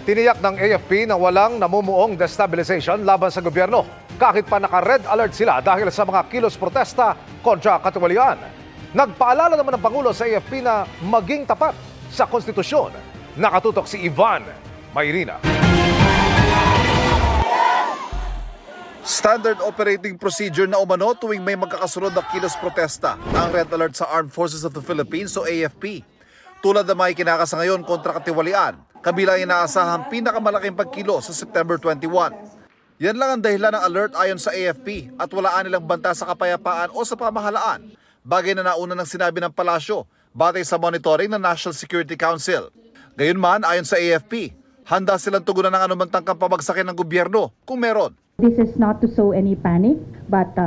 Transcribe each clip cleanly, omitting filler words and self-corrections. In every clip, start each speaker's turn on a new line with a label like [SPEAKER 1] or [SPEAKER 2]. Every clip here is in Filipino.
[SPEAKER 1] Tiniyak ng AFP na walang namumuong destabilization laban sa gobyerno kahit pa naka-red alert sila dahil sa mga kilos protesta kontra katiwalian. Nagpaalala naman ng Pangulo sa AFP na maging tapat sa konstitusyon. Nakatutok si Ivan Mayrina.
[SPEAKER 2] Standard operating procedure na umano tuwing may magkakasunod na kilos protesta ang red alert sa Armed Forces of the Philippines o AFP. Tulad na may kinakasa ngayon kontra katiwalian, kabilang inaasahang pinakamalaking pagkilo sa September 21. Yan lang ang dahilan ng alert ayon sa AFP at walaan nilang banta sa kapayapaan o sa pamahalaan, bagay na nauna ng sinabi ng palasyo batay sa monitoring ng National Security Council. Gayunman, ayon sa AFP, handa silang tugunan ng anumang tangkang pabagsakin ng gobyerno kung meron.
[SPEAKER 3] This is not to sow any panic, but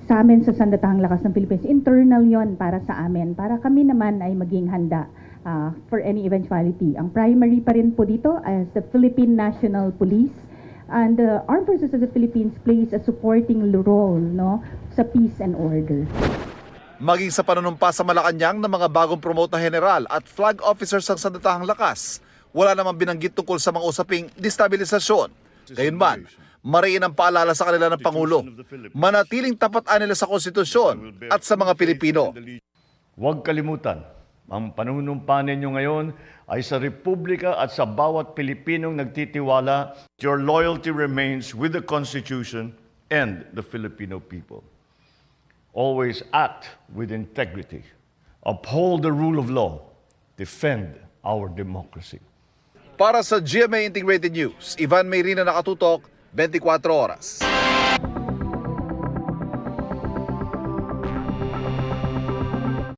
[SPEAKER 3] sa amin sa Sandatahang Lakas ng Pilipinas, internal yon para sa amin, para kami naman ay maging handa for any eventuality. Ang primary pa rin po dito as the Philippine National Police, and the Armed Forces of the Philippines plays a supporting role, no, sa peace and order.
[SPEAKER 2] Maging sa panunumpa sa Malacanang ng mga bagong promote na general at flag officers ng Sandatahang Lakas, wala namang binanggit tungkol sa mga usaping destabilisasyon. Gayunman, mariin ang paalala sa kanila ng Pangulo, manatiling tapat nila sa konstitusyon at sa mga Pilipino.
[SPEAKER 4] Huwag kalimutan, ang panunumpa ninyo ngayon ay sa Republika at sa bawat Pilipinong nagtitiwala. Your loyalty remains with the Constitution and the Filipino people. Always act with integrity. Uphold the rule of law. Defend our democracy.
[SPEAKER 2] Para sa GMA Integrated News, Ivan Mayrina, nakatutok, 24 oras.